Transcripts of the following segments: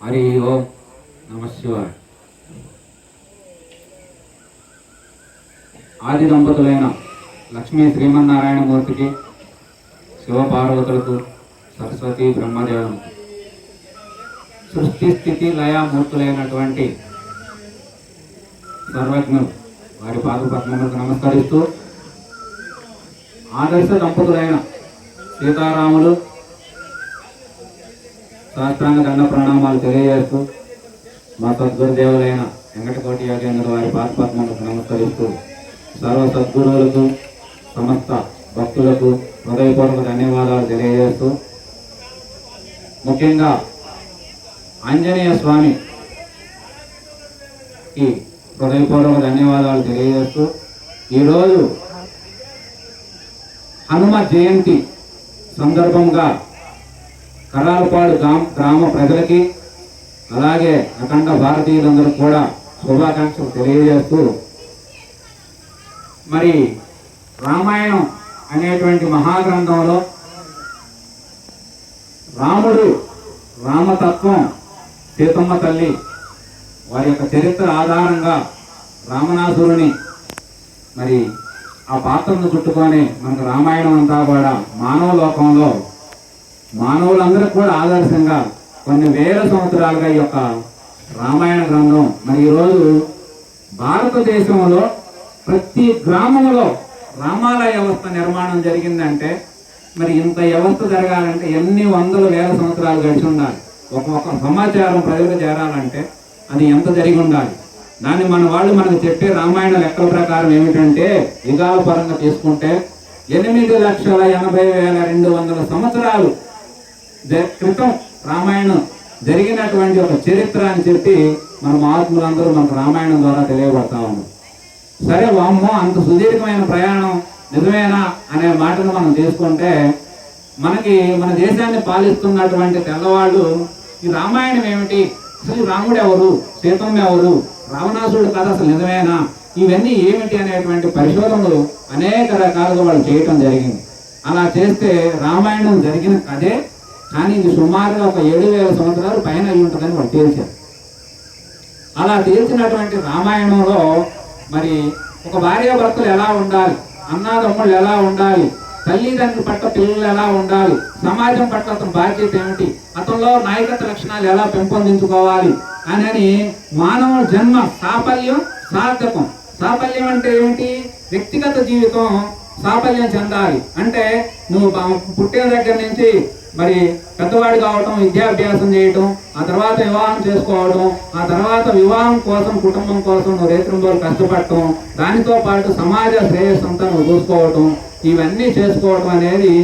హరి ఓం నమ శివాయ. ఆది దంపతులైన లక్ష్మీ శ్రీమన్నారాయణమూర్తికి, శివపార్వతులకు, సరస్వతి బ్రహ్మదేవునికి, సృష్టి స్థితి లయామూర్తులైనటువంటి సర్వజ్ఞులు వారి పాదపద్మములకు నమస్కరిస్తూ, ఆదర్శ దంపతులైన సీతారాములు శాస్త్రాంగ దండ ప్రణామాలు తెలియజేస్తూ, మా సద్గురుదేవులైన వెంకటకోటి యోగేంద్ర వారి పాదపద్మములకు నమస్కరిస్తూ, సర్వ సద్గురువులకు, సమస్త భక్తులకు హృదయపూర్వక ధన్యవాదాలు తెలియజేస్తూ, ముఖ్యంగా ఆంజనేయ స్వామికి హృదయపూర్వక ధన్యవాదాలు తెలియజేస్తూ, ఈరోజు హనుమ జయంతి సందర్భంగా కరాలపాడు గ్రామ ప్రజలకి, అలాగే అఖండ భారతీయులందరూ కూడా శుభాకాంక్షలు తెలియజేస్తూ, మరి రామాయణం అనేటువంటి మహాగ్రంథంలో రాముడు, రామతత్వం, సీతమ్మ తల్లి వారి యొక్క చరిత్ర ఆధారంగా రావణాసురుని మరి ఆ పాత్రను చుట్టుకొని మనకు రామాయణం అంతా కూడా మానవ లోకంలో మానవులందరూ కూడా ఆదర్శంగా కొన్ని వేల సంవత్సరాలుగా ఈ యొక్క రామాయణ గ్రంథం మరి ఈరోజు భారతదేశంలో ప్రతి గ్రామంలో రామాలయ వ్యవస్థ నిర్మాణం జరిగిందంటే, మరి ఇంత వ్యవస్థ జరగాలంటే ఎన్ని వందల వేల సంవత్సరాలు గడిచి ఉండాలి. ఒక్కొక్క సమాచారం ప్రజలకు చేరాలంటే అది ఎంత జరిగి ఉండాలి. దాన్ని మన వాళ్ళు మనకు చెప్పే రామాయణ లెక్కల ప్రకారం ఏమిటంటే, యుగాల పరంగా తీసుకుంటే 8,80,200 సంవత్సరాలు క్రితం రామాయణం జరిగినటువంటి ఒక చరిత్ర అని చెప్పి మన మహాత్ములందరూ మనకు రామాయణం ద్వారా తెలియబడతా ఉన్నారు. సరే వామ్మో, అంత సుదీర్ఘమైన ప్రయాణం నిజమేనా అనే మాటను మనం తీసుకుంటే, మనకి మన దేశాన్ని పాలిస్తున్నటువంటి తెల్లవాళ్ళు ఈ రామాయణం ఏమిటి, అసలు రాముడు ఎవరు, సీతమ్మ ఎవరు, రావణాసురుడు కథ అసలు నిజమేనా, ఇవన్నీ ఏమిటి అనేటువంటి పరిశోధనలు అనేక రకాలుగా వాళ్ళు చేయటం జరిగింది. అలా చేస్తే రామాయణం జరిగిన కథే, కానీ ఇది సుమారుగా ఒక 7,000 సంవత్సరాలు పైన అయి ఉంటుందని వాళ్ళు తేల్చారు. అలా తేల్చినటువంటి రామాయణంలో మరి ఒక భార్యాభర్తలు ఎలా ఉండాలి, అన్నాదమ్ముళ్ళు ఎలా ఉండాలి, తల్లిదండ్రుల పట్ల పిల్లలు ఎలా ఉండాలి, సమాజం పట్ల అతని బాధ్యత ఏమిటి, అతనిలో నాయకత్వ లక్షణాలు ఎలా పెంపొందించుకోవాలి అని మానవ జన్మ సాఫల్యం సార్థకం. సాఫల్యం అంటే ఏమిటి, వ్యక్తిగత జీవితం సాఫల్యం చెందాలి అంటే నువ్వు పుట్టిన దగ్గర నుంచి మరి పెద్దవాడు కావటం, విద్యాభ్యాసం చేయటం, ఆ తర్వాత వివాహం చేసుకోవడం, ఆ తర్వాత వివాహం కోసం కుటుంబం కోసం నువ్వు రేత్రింబోలు కష్టపడటం, దానితో పాటు సమాజ శ్రేయస్సు అంతా నువ్వు చూసుకోవటం, ఇవన్నీ చేసుకోవడం అనేది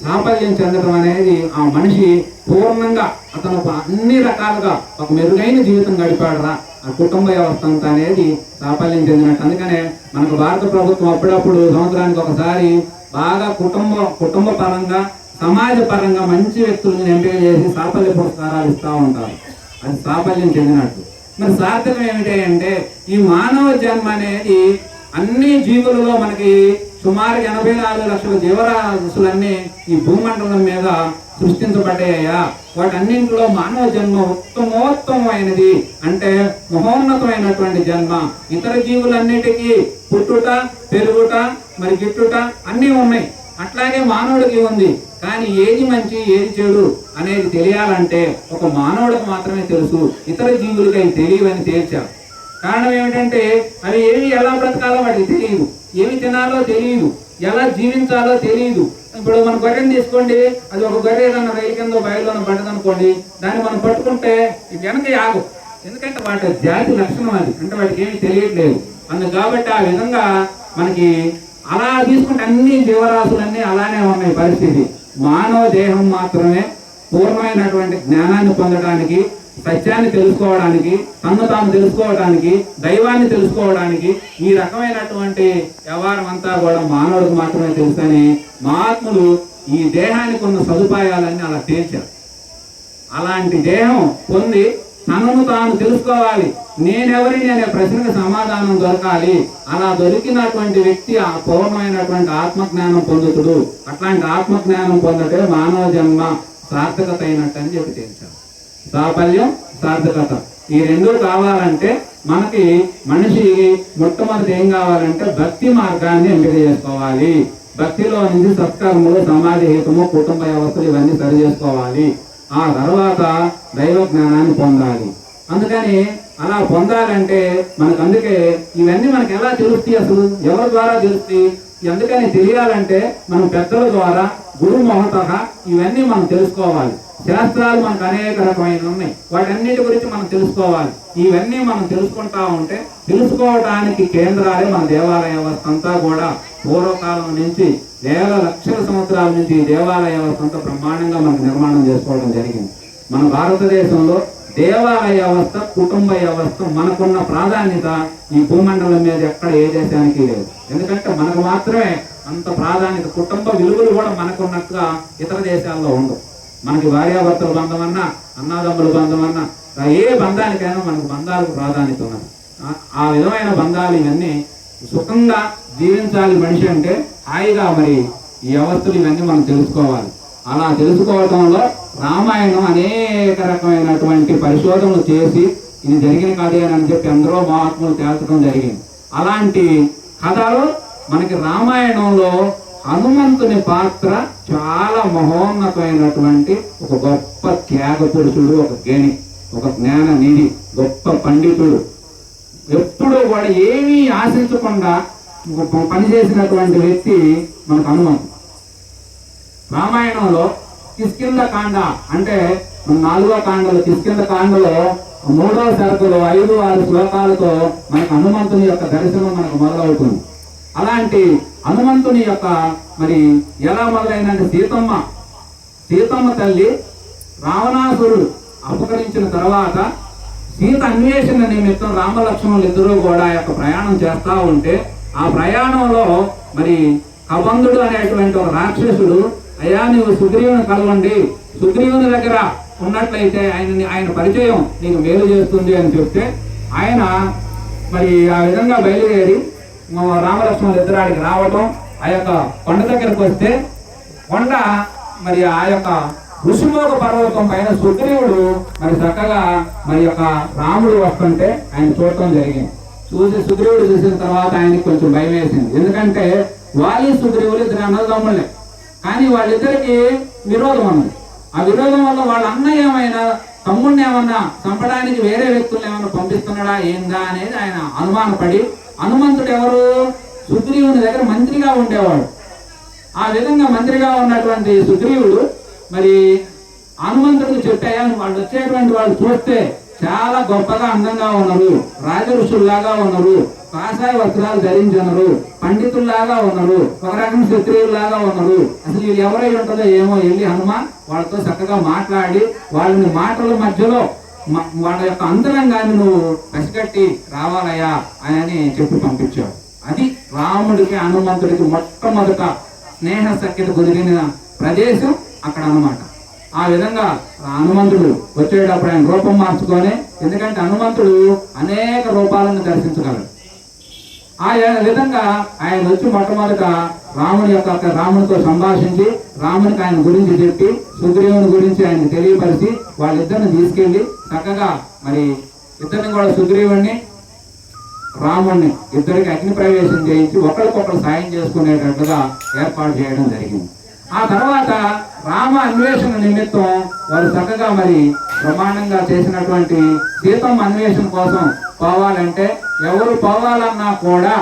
సాఫల్యం చెందడం అనేది ఆ మనిషి పూర్ణంగా అతను అన్ని రకాలుగా ఒక మెరుగైన జీవితం గడిపాడురా, ఆ కుటుంబ వ్యవస్థ అంతా అనేది సాఫల్యం చెందినట్టు. అందుకనే మనకు భారత ప్రభుత్వం అప్పుడప్పుడు సంవత్సరానికి ఒకసారి బాగా కుటుంబ పరంగా సమాజ పరంగా మంచి వ్యక్తులను ఎంపిక చేసి సాఫల్య పురస్కారాలు ఇస్తూ ఉంటారు. అది సాఫల్యం చెందినట్టు. మరి సార్థకం ఏమిటి అంటే, ఈ మానవ జన్మ అనేది అన్ని జీవులలో మనకి సుమారు 84 లక్షల జీవరాశులన్నీ ఈ భూమండలం మీద సృష్టించబడ్డాయా, వాటన్నింటిలో మానవ జన్మ ఉత్తమోత్తమైనది అంటే మహోన్నతమైనటువంటి జన్మ. ఇతర జీవులన్నిటికీ పుట్టుట, పెరుగుట, మరి గిట్టుట అన్నీ ఉన్నాయి, అట్లాగే మానవుడికి ఉంది. కానీ ఏది మంచి ఏది చెడు అనేది తెలియాలంటే ఒక మానవుడికి మాత్రమే తెలుసు, ఇతర జీవులకి అవి తెలియవని తేల్చారు. కారణం ఏమిటంటే అవి ఏవి ఎలా బ్రతకాలో వాటికి తెలియదు, ఏమి తినాలో తెలియదు, ఎలా జీవించాలో తెలియదు. ఇప్పుడు మన గొర్రెని తీసుకోండి, అది ఒక గొర్రె ఏదన్నా రైలు కింద బయలులో పడ్డదనుకోండి, దాన్ని మనం పట్టుకుంటే వెనక ఆగు, ఎందుకంటే వాటి జాతి లక్షణం అది, అంటే వాటికి ఏమి తెలియట్లేదు కాబట్టి ఆ విధంగా మనకి అలా తీసుకుంటే అన్ని జీవరాశులన్నీ అలానే ఉన్నాయి పరిస్థితి. మానవ దేహం మాత్రమే పూర్ణమైనటువంటి జ్ఞానాన్ని పొందడానికి, సత్యాన్ని తెలుసుకోవడానికి, తన్ను తాను తెలుసుకోవడానికి, దైవాన్ని తెలుసుకోవడానికి ఈ రకమైనటువంటి వ్యవహారం అంతా కూడా మానవుడికి మాత్రమే తెలుసని మహాత్ములు ఈ దేహానికి ఉన్న సదుపాయాలన్నీ అలా తేల్చారు. అలాంటి దేహం పొంది తనను తాను తెలుసుకోవాలి, నేనెవరిని అనే ప్రశ్నకు సమాధానం దొరకాలి. అలా దొరికినటువంటి వ్యక్తి ఆ పూర్ణమైనటువంటి ఆత్మజ్ఞానం పొందుతుడు. అట్లాంటి ఆత్మజ్ఞానం పొందటే మానవ జన్మ సార్థకత అయినట్టు అని చెప్పి తేల్చారు. సాఫల్యం సార్థకత. ఈ రెండు కావాలంటే మనకి మనిషి మొట్టమొదటి ఏం కావాలంటే భక్తి మార్గాన్ని ఎంపిక చేసుకోవాలి. భక్తిలో నుంచి సత్కర్మలు, సమాజ హితము, కుటుంబ వ్యవస్థలు ఇవన్నీ సరి చేసుకోవాలి. ఆ తర్వాత దైవ జ్ఞానాన్ని పొందాలి. అందుకని అలా పొందాలంటే అందుకే ఇవన్నీ మనకు ఎలా తెలుస్తాయి, అసలు ఎవరి ద్వారా తెలుస్తాయి? అందుకని తెలియాలంటే మనం పెద్దల ద్వారా, గురు మహతః ఇవన్నీ మనం తెలుసుకోవాలి. శాస్త్రాలు మనకు అనేక రకమైన ఉన్నాయి, వాటన్నిటి గురించి మనం తెలుసుకోవాలి. ఇవన్నీ మనం తెలుసుకుంటా ఉంటే తెలుసుకోవడానికి కేంద్రాలే మన దేవాలయ వ్యవస్థ అంతా కూడా. పూర్వకాలం నుంచి వేల లక్షల సంవత్సరాల నుంచి ఈ దేవాలయ వ్యవస్థ అంతా బ్రహ్మాండంగా మనకు నిర్మాణం చేసుకోవడం జరిగింది. మన భారతదేశంలో దేవాలయ వ్యవస్థ, కుటుంబ వ్యవస్థ మనకున్న ప్రాధాన్యత ఈ భూమండలం మీద ఎక్కడ ఏ దేశానికి లేదు. ఎందుకంటే మనకు మాత్రమే అంత ప్రాధాన్యత. కుటుంబ విలువలు కూడా మనకున్నట్టుగా ఇతర దేశాల్లో ఉండవు. మనకి భార్యాభర్తల బంధం అన్నా, అన్నాదమ్ముల బంధం అన్నా, ఏ బంధానికైనా మనకు బంధాలకు ప్రాధాన్యత ఉన్నది. ఆ విధమైన బంధాలు ఇవన్నీ సుఖంగా జీవించాలి మనిషి అంటే హాయిగా మరి ఈ వ్యవస్థలు ఇవన్నీ మనం తెలుసుకోవాలి. అలా తెలుసుకోవటంలో రామాయణం అనేక రకమైనటువంటి పరిశోధనలు చేసి ఇది జరిగిన కథేనని చెప్పి అందరూ మహాత్ములు తేల్చడం జరిగింది. అలాంటి కథలు మనకి రామాయణంలో హనుమంతుని పాత్ర చాలా మహోన్నతమైనటువంటి ఒక గొప్ప త్యాగ పురుషుడు, ఒక జ్ఞాని, ఒక జ్ఞాన నిధి, గొప్ప పండితుడు. ఎప్పుడూ కూడా ఏమీ ఆశించకుండా పనిచేసినటువంటి వ్యక్తి మనకు హనుమంతుడు. రామాయణంలో కిష్కింధ కాండ అంటే 4వ కాండలో, కిష్కింధ కాండలో 3వ సరుకులు 5-6 శ్లోకాలతో మనకు హనుమంతుని యొక్క దర్శనం మనకు మొదలవుతుంది. అలాంటి హనుమంతుని యొక్క మరి ఎలా మొదలైందంటే సీతమ్మ తల్లి రావణాసురుడు అపహరించిన తర్వాత సీత అన్వేషణ నిమిత్తం రామలక్ష్మణులు ఇద్దరూ కూడా యొక్క ప్రయాణం చేస్తూ ఉంటే ఆ ప్రయాణంలో మరి కబంధుడు అనేటువంటి ఒక రాక్షసుడు, అయ్యా నువ్వు సుగ్రీవుని కలవండి, సుగ్రీవుని దగ్గర ఉన్నట్లయితే ఆయన పరిచయం నీకు మేలు చేస్తుంది అని చెప్తే ఆయన మరి ఆ విధంగా బయలుదేరి రామలక్ష్మణులు ఇద్దరాడికి రావటం, ఆ యొక్క కొండ దగ్గరకు వస్తే కొండ మరి ఆ యొక్క ఋషిమోగ పర్వతం పైన సుగ్రీవుడు మరి చక్కగా మరి యొక్క రాముడు వస్తుంటే ఆయన చూడటం జరిగింది. సుగ్రీవుడు చూసిన తర్వాత ఆయనకి కొంచెం భయం వేసింది. ఎందుకంటే వాలి సుగ్రీవులు ఇద్దరు అన్నదమ్ములే, కానీ వాళ్ళిద్దరికి విరోధం ఉన్నది. ఆ విరోధం వల్ల వాళ్ళ అన్న ఏమైనా తమ్ముడిని ఏమన్నా చంపడానికి వేరే వ్యక్తులను ఏమన్నా పంపిస్తున్నాడా ఏందా అనేది ఆయన అనుమానపడి, హనుమంతుడు ఎవరు సుగ్రీవుని దగ్గర మంత్రిగా ఉండేవాడు. ఆ విధంగా మంత్రిగా ఉన్నటువంటి సుగ్రీవుడు మరి హనుమంతుడికి చెప్పాయా, వాళ్ళు వచ్చేటువంటి వాళ్ళు చూస్తే చాలా గొప్పగా అందంగా ఉన్నారు, రాజ ఋషుల్లాగా ఉన్నారు, కాషాయ వస్త్రాలు ధరించున్నారు, పండితుల్లాగా ఉన్నారు, ఒక రకం క్షత్రియుల్లాగా ఉన్నారు, అసలు వీళ్ళు ఎవరై ఉంటుందో ఏమో, వెళ్ళి హనుమాన్ వాళ్ళతో చక్కగా మాట్లాడి వాళ్ళని మాటల మధ్యలో వాళ్ళ యొక్క అంతరంగాన్ని నువ్వు పసిగట్టి రావాలయ్యా అని చెప్పి పంపించావు. అది రాముడికి హనుమంతుడికి మొట్టమొదట స్నేహ సఖ్యత కుదిరిన ప్రదేశం అక్కడ అన్నమాట. ఆ విధంగా హనుమంతుడు వచ్చేటప్పుడు ఆయన రూపం మార్చుకొని, ఎందుకంటే హనుమంతుడు అనేక రూపాలను దర్శించగలడు. ఆ విధంగా ఆయన వచ్చి మొట్టమొదట రామునితో సంభాషించి రామునికి ఆయన గురించి చెప్పి సుగ్రీవుని గురించి ఆయన తెలియపరిచి వాళ్ళిద్దరిని తీసుకెళ్లి చక్కగా మరి ఇద్దరిని కూడా సుగ్రీవుణ్ణి రాముణ్ణి ఇద్దరికి అగ్ని ప్రవేశం చేయించి ఒకరికొకరు సాయం చేసుకునేటట్టుగా ఏర్పాటు చేయడం జరిగింది. ఆ తర్వాత రామ అన్వేషణ నిమిత్తం వారు చక్కగా మరి బ్రహ్మాండంగా చేసినటువంటి సీతమ్మ అన్వేషణ కోసం పోవాలంటే ఎవరు పోవాలన్నా కూడా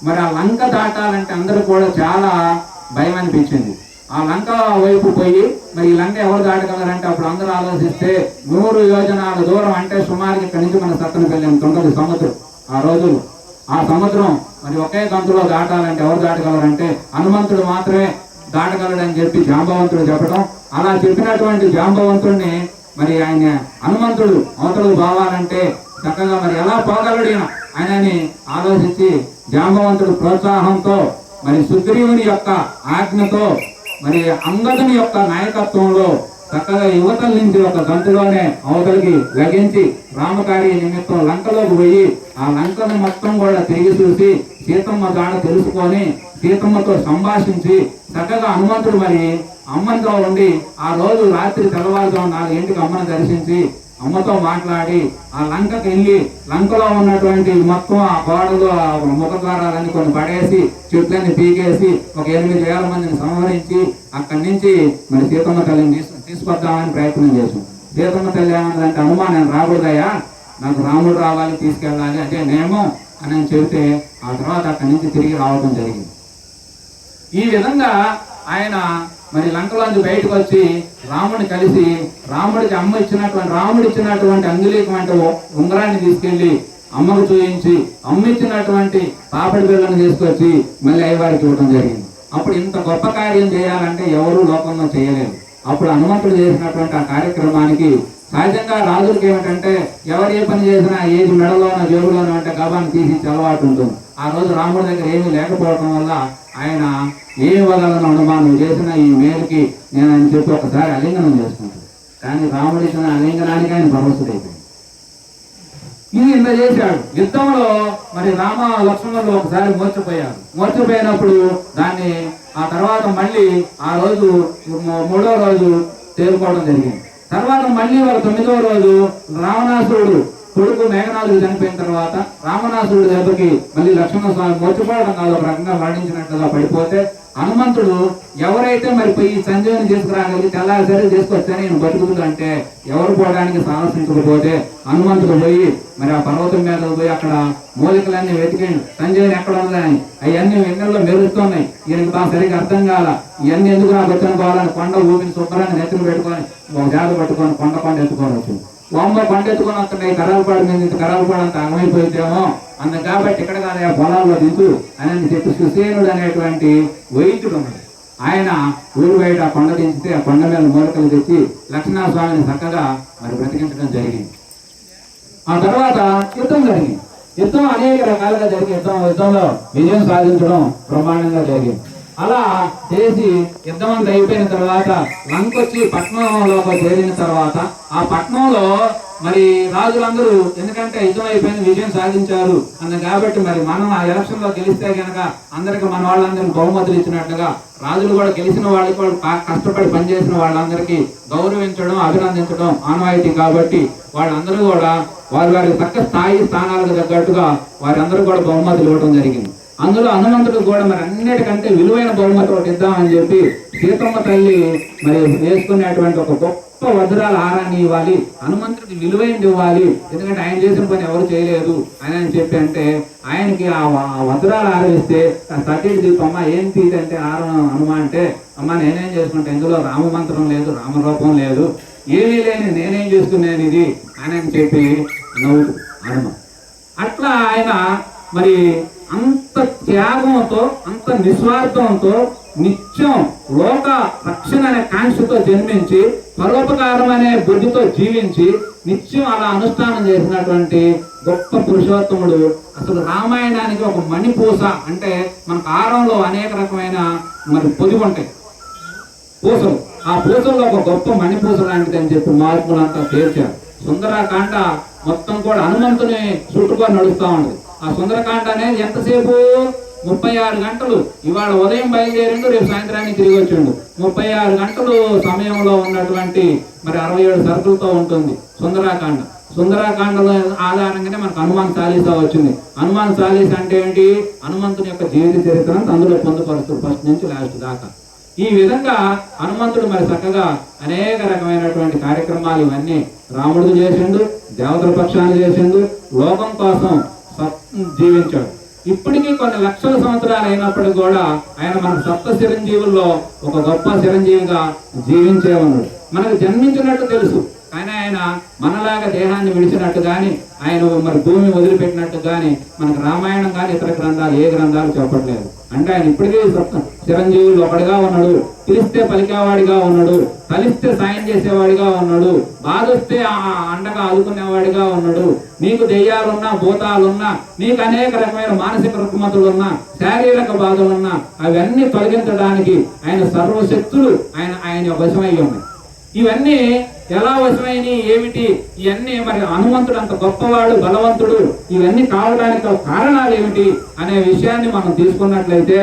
మరి ఆ లంక దాటాలంటే అందరూ కూడా చాలా భయం అనిపించింది. ఆ లంక వైపు పోయి మరి ఈ లంక ఎవరు దాటగలరంటే అప్పుడు అందరూ ఆలోచిస్తే 100 యోజనాల దూరం అంటే సుమారుగా ఇక్కడి నుంచి మన సత్తెనపల్లి ఎంత ఉంటుంది సముద్రం. ఆ రోజులు ఆ సముద్రం మరి ఒకే గంతులో దాటాలంటే ఎవరు దాటగలరంటే హనుమంతుడు మాత్రమే దాటగలడని చెప్పి జాంబవంతుడు చెప్పడం. అలా చెప్పినటువంటి జాంబవంతుడిని మరి ఆయన హనుమంతుడు అవతలకు పోవాలంటే చక్కగా మరి ఎలా పోగలడు ఆయనని ఆలోచించి జాంబవంతుడు ప్రోత్సాహంతో మరి సుగ్రీవుని యొక్క ఆజ్ఞతో మరి అంగదుని యొక్క నాయకత్వంలో చక్కగా యువతల నుంచి ఒక గంటలోనే అవతలికి లగించి రామకార్య నిమిత్తం లంకలోకి పోయి ఆ లంకను మొత్తం కూడా తిరిగి చూసి సీతమ్మ జాడ తెలుసుకొని సీతమ్మతో సంభాషించి చక్కగా హనుమంతుడు మరి అమ్మంతో ఉండి ఆ రోజు రాత్రి తెల్లవారుజాము 4 గంటలకు అమ్మను దర్శించి అమ్మతో మాట్లాడి ఆ లంకకి వెళ్ళి లంకలో ఉన్నటువంటి మొత్తం ఆ గోడలు ఆ ముఖద్వారాలన్నీ కొన్ని పడేసి చెట్లన్నీ పీకేసి ఒక 8,000 మందిని సంహరించి అక్కడి నుంచి మరి సీతమ్మ తల్లిని తీసుకొద్దామని ప్రయత్నం చేసాం. సీతమ్మ తల్లి ఏమన్నదంటే, హనుమాన్ నేను రాకూడదయ్యా, నాకు రాముడు రావాలి, తీసుకెళ్ళాలి అంటే నేమో అని చెబితే ఆ తర్వాత అక్కడి నుంచి తిరిగి రావడం జరిగింది. ఈ విధంగా ఆయన మరి లంకలోంచి బయటకు వచ్చి రాముడిని కలిసి రాముడికి రాముడు ఇచ్చినటువంటి అంగుళీకం అంటే ఉంగరాన్ని తీసుకెళ్లి అమ్మకు చూయించి అమ్మ ఇచ్చినటువంటి పాపడి బిళ్ళను తీసుకొచ్చి మళ్ళీ అయ్యవారికి ఇవ్వడం జరిగింది. అప్పుడు ఇంత గొప్ప కార్యం చేయాలంటే ఎవరూ లోకంలో చేయలేరు. అప్పుడు హనుమంతుడు చేసినటువంటి ఆ కార్యక్రమానికి సహజంగా రాజులకి ఏమిటంటే ఎవరు ఏ పని చేసినా ఏది మెడలోనో జేబులోనో అంటే గబాన్ని తీసి అలవాటు ఉంటుంది. ఆ రోజు రాముడి దగ్గర ఏమీ లేకపోవడం వల్ల ఆయన ఏ ఇవ్వగలను హనుమాను చేసిన ఈ మేలుకి నేను అని చెప్పి ఒకసారి అలింగనం చేసుకుంటాను. కానీ రాముడు ఇచ్చిన అలింగనానికి ఆయన పరవశుడైపోయింది. ఇది ఇంత చేశాడు. యుద్ధంలో మరి రామ లక్ష్మణులు ఒకసారి మూర్చిపోయినప్పుడు దాన్ని ఆ తర్వాత మళ్ళీ ఆ రోజు 3వ రోజు తేలుకోవడం జరిగింది. తర్వాత మళ్ళీ వాళ్ళ 9వ రోజు రావణాసురుడు కొడుకు మేఘనాథుడు చనిపోయిన తర్వాత రామనాథుడు దెబ్బకి మళ్ళీ లక్ష్మణ స్వామి మూర్చిపోవడం కాదు, ఒక రకంగా వర్ణించినట్లుగా పడిపోతే హనుమంతుడు ఎవరైతే మరి పోయి సంజీవుని తీసుకురాగలిగి తెల్లారిసరి తీసుకొచ్చాను నేను బతుకుతుంది అంటే ఎవరు పోవడానికి సాహసించకపోతే హనుమంతుడు పోయి మరి ఆ పర్వతం మీద పోయి అక్కడ మూలికలన్నీ వెతికిండు. సంజీవుని ఎక్కడ ఉందని అవన్నీ వెన్నెల్లో మెరుస్తున్నాయి. ఈయనకి బాగా సరిగ్గా అర్థం కాల. ఇవన్నీ ఎందుకు నాకు వచ్చాను పోవాలని కొండ ఊపిని శుభ్రంగా నెత్తిని పెట్టుకొని ఒక జాగ పట్టుకొని కొండ ఎత్తుకొని వచ్చింది. వామ్మ కొండ ఎత్తుకొని వస్తున్నాయి. కరాలపాడు మీద కరాలపాడు అంత అగమైపోయితేమో అంత కాబట్టి ఇక్కడ కాదు ఆ పొలాల్లో దిగు అని చెప్పి సుసేనుడు అనేటువంటి వైద్యుడు ఉన్నాడు. ఆయన ఊరు బయట ఆ కొండ దించితే ఆ కొండ మీద మూలికలు తెచ్చి లక్ష్మణస్వామిని చక్కగా మరి బ్రతికించడం జరిగింది. ఆ తర్వాత యుద్ధం జరిగింది. యుద్ధం అనేక రకాలుగా జరిగి యుద్ధంలో విజయం సాధించడం బ్రహ్మాండంగా జరిగింది. అలా చేసి యుద్ధం అంతా అయిపోయిన తర్వాత లంకొచ్చి పట్నంలోకి చేరిన తర్వాత ఆ పట్నంలో మరి రాజులందరూ ఎందుకంటే యుద్ధం అయిపోయిన విజయం సాధించారు అన్న కాబట్టి మరి మనం ఆ ఎలక్షన్ లో గెలిస్తే కనుక అందరికి మన వాళ్ళందరికీ బహుమతులు ఇచ్చినట్లుగా రాజులు కూడా గెలిచిన వాళ్ళకి కూడా కష్టపడి పనిచేసిన వాళ్ళందరికీ గౌరవించడం అభినందించడం ఆనవాయితీ కాబట్టి వాళ్ళందరూ కూడా వారికి తక్క స్థానాలకు తగ్గట్టుగా వారందరూ కూడా బహుమతులు ఇవ్వడం జరిగింది. అందులో హనుమంతుడు కూడా మరి అన్నిటికంటే విలువైన బహుమతి ఒకటి ఇద్దామని చెప్పి సీతమ్మ తల్లి మరి వేసుకునేటువంటి ఒక గొప్ప వజ్రాల హారాన్ని ఇవ్వాలి, హనుమంతుడికి విలువైనది ఇవ్వాలి, ఎందుకంటే ఆయన చేసిన పని ఎవరు చేయలేదు అని చెప్పి అంటే ఆయనకి ఆ వజ్రాల హారం ఇస్తే సతీడి దీపమ్మ ఏం తీదంటే హారం హనుమ అంటే అమ్మ నేనేం చేసుకుంటా, ఇందులో రామమంత్రం లేదు, రామరూపం లేదు, ఏమీ లేని నేనేం చేసుకున్నాను ఇది అని చెప్పి నవ్వుతూ హనుమ. అట్లా ఆయన మరి అంత త్యాగంతో అంత నిస్వార్థంతో నిత్యం లోక రక్షణ అనే కాంక్షతో జన్మించి పరోపకారం అనే బుద్ధితో జీవించి నిత్యం అలా అనుష్ఠానం చేసినటువంటి గొప్ప పురుషోత్తముడు. అసలు రామాయణానికి ఒక మణిపూస అంటే మనకు ఆరంలో అనేక రకమైన మరి పొదివి ఉంటాయి పూసలు, ఆ పూసల్లో ఒక గొప్ప మణిపూస లాంటిది అని చెప్పి మహాత్ములంతా తేల్చారు. సుందరకాండ మొత్తం కూడా హనుమంతుని చుట్టుకొని నడుస్తూ ఉంటుంది. ఆ సుందరకాండ అనేది ఎంతసేపు 36 గంటలు. ఇవాళ ఉదయం బయలుదేరిండు, రేపు సాయంత్రానికి తిరిగి వచ్చిండు. 36 గంటలు సమయంలో ఉన్నటువంటి మరి 67 సరుకులతో ఉంటుంది సుందరకాండ. సుందరకాండలో ఆధారంగానే మనకు హనుమాన్ చాలీసా వచ్చింది. హనుమాన్ చాలీసా అంటే ఏంటి? హనుమంతుని యొక్క జీవిత చరిత్రను అందులో పొందుపరుస్తుంది ఫస్ట్ నుంచి లాస్ట్ దాకా. ఈ విధంగా హనుమంతుడు మరి చక్కగా అనేక రకమైనటువంటి కార్యక్రమాలు ఇవన్నీ రాముడు చేసిండు, దేవతల పక్షాన్ని చేసిండు, లోకం కోసం జీవించాడు. ఇప్పటికీ కొన్ని లక్షల సంవత్సరాలు అయినప్పటికీ కూడా ఆయన మన సప్త చిరంజీవుల్లో ఒక గొప్ప చిరంజీవిగా జీవించే ఉన్నాడు. మనకు జన్మించినట్టు తెలుసు, కానీ ఆయన మనలాగా దేహాన్ని విడిచినట్టు కానీ ఆయన మరి భూమి వదిలిపెట్టినట్టు కానీ మనకు రామాయణం కానీ ఇతర గ్రంథాలు ఏ గ్రంథాలు చెప్పట్లేదు. అంటే ఆయన ఇప్పటికీ చిరంజీవులు ఒకటిగా ఉన్నాడు, పిలిస్తే పలికేవాడిగా ఉన్నాడు, కలిస్తే సాయం చేసేవాడిగా ఉన్నాడు, బాధొస్తే అండగా ఆదుకునేవాడిగా ఉన్నాడు. నీకు దెయ్యాలున్నా భూతాలున్నా నీకు అనేక రకమైన మానసిక రుగ్మతులున్నా శారీరక బాధలున్నా అవన్నీ తొలగించడానికి ఆయన సర్వశక్తులు ఆయన వశమై ఉన్నాయి. ఇవన్నీ ఎలా వశమైనవి ఏమిటి? ఇవన్నీ మరి హనుమంతుడు అంత గొప్పవాడు, బలవంతుడు, ఇవన్నీ కావడానికి కారణాలు ఏమిటి అనే విషయాన్ని మనం తీసుకున్నట్లయితే